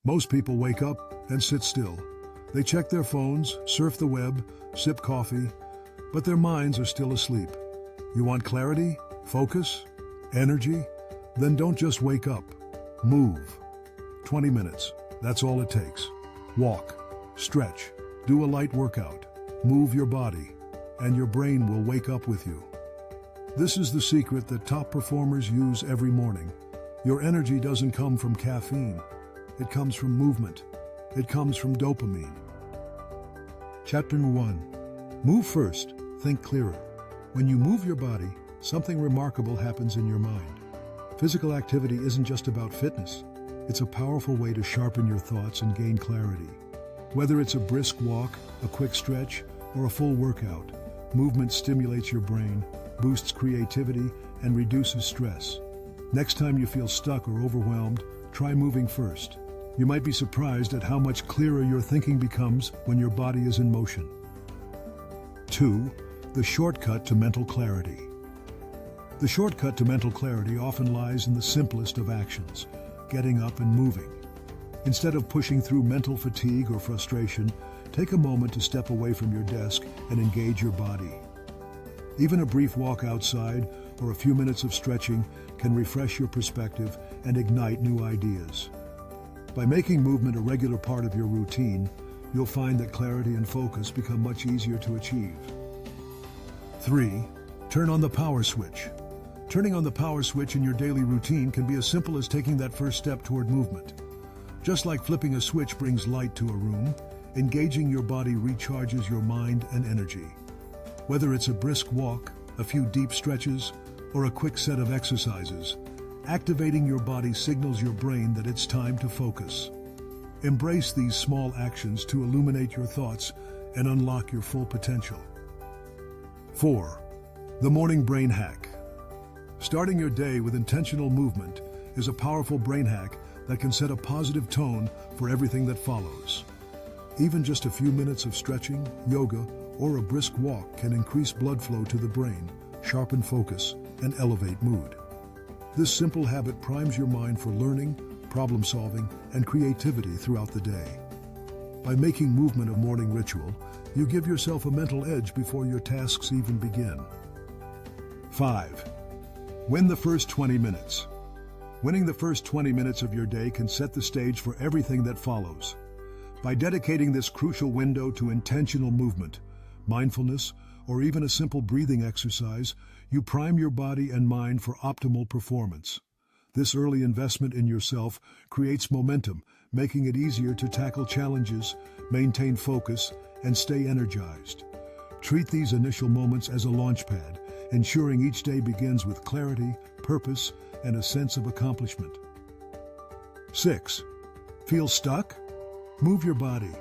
Most people wake up and sit still. They check their phones, surf the web, sip coffee, but their minds are still asleep. You want clarity, focus, energy? Then don't just wake up. Move. 20 minutes. That's all it takes. Walk, stretch, do a light workout, move your body, and your brain will wake up with you. This is the secret that top performers use every morning. Your energy doesn't come from caffeine. It comes from movement. It comes from dopamine. Chapter 1. Move first, think clearer. When you move your body, something remarkable happens in your mind. Physical activity isn't just about fitness. It's a powerful way to sharpen your thoughts and gain clarity. Whether it's a brisk walk, a quick stretch, or a full workout, movement stimulates your brain, boosts creativity, and reduces stress. Next time you feel stuck or overwhelmed, try moving first. You might be surprised at how much clearer your thinking becomes when your body is in motion. 2. The shortcut to mental clarity. The shortcut to mental clarity often lies in the simplest of actions, getting up and moving. Instead of pushing through mental fatigue or frustration, take a moment to step away from your desk and engage your body. Even a brief walk outside or a few minutes of stretching can refresh your perspective and ignite new ideas. By making movement a regular part of your routine, you'll find that clarity and focus become much easier to achieve. 3. Turn on the power switch. Turning on the power switch in your daily routine can be as simple as taking that first step toward movement. Just like flipping a switch brings light to a room, engaging your body recharges your mind and energy. Whether it's a brisk walk, a few deep stretches, or a quick set of exercises, activating your body signals your brain that it's time to focus. Embrace these small actions to illuminate your thoughts and unlock your full potential. 4. The morning brain hack. Starting your day with intentional movement is a powerful brain hack that can set a positive tone for everything that follows. Even just a few minutes of stretching, yoga, or a brisk walk can increase blood flow to the brain, sharpen focus, and elevate mood. This simple habit primes your mind for learning, problem solving, and creativity throughout the day. By making movement a morning ritual, you give yourself a mental edge before your tasks even begin. 5. Win the first 20 minutes. Winning the first 20 minutes of your day can set the stage for everything that follows. By dedicating this crucial window to intentional movement, mindfulness, or even a simple breathing exercise, you prime your body and mind for optimal performance. This early investment in yourself creates momentum, making it easier to tackle challenges, maintain focus, and stay energized. Treat these initial moments as a launchpad, ensuring each day begins with clarity, purpose, and a sense of accomplishment. 6. Feel stuck? Move your body.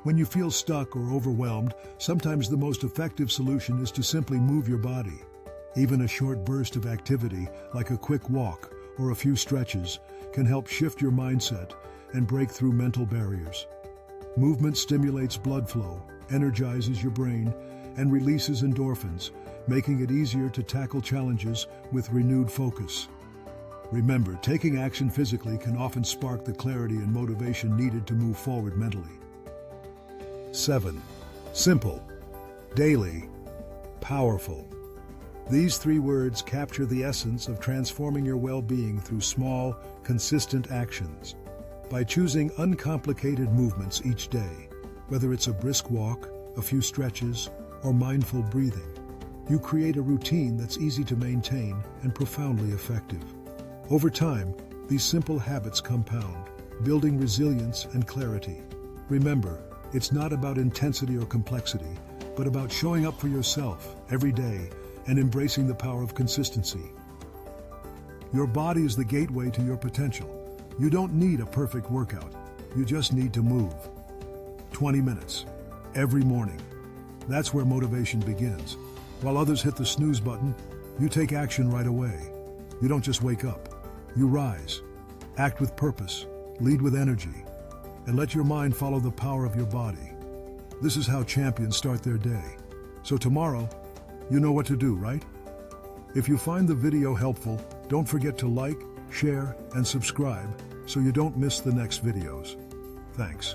When you feel stuck or overwhelmed, sometimes the most effective solution is to simply move your body. Even a short burst of activity, like a quick walk or a few stretches, can help shift your mindset and break through mental barriers. Movement stimulates blood flow, energizes your brain, and releases endorphins, making it easier to tackle challenges with renewed focus. Remember, taking action physically can often spark the clarity and motivation needed to move forward mentally. 7. Simple, daily, powerful. These 3 words capture the essence of transforming your well-being through small, consistent actions. By choosing uncomplicated movements each day, whether it's a brisk walk, a few stretches, or mindful breathing, you create a routine that's easy to maintain and profoundly effective. Over time, these simple habits compound, building resilience and clarity. Remember, it's not about intensity or complexity, but about showing up for yourself every day and embracing the power of consistency. Your body is the gateway to your potential. You don't need a perfect workout. You just need to move. 20 minutes, every morning. That's where motivation begins. While others hit the snooze button, you take action right away. You don't just wake up. You rise. Act with purpose, lead with energy, and let your mind follow the power of your body. This is how champions start their day. So tomorrow, you know what to do, right? If you find the video helpful, don't forget to like, share, and subscribe so you don't miss the next videos. Thanks.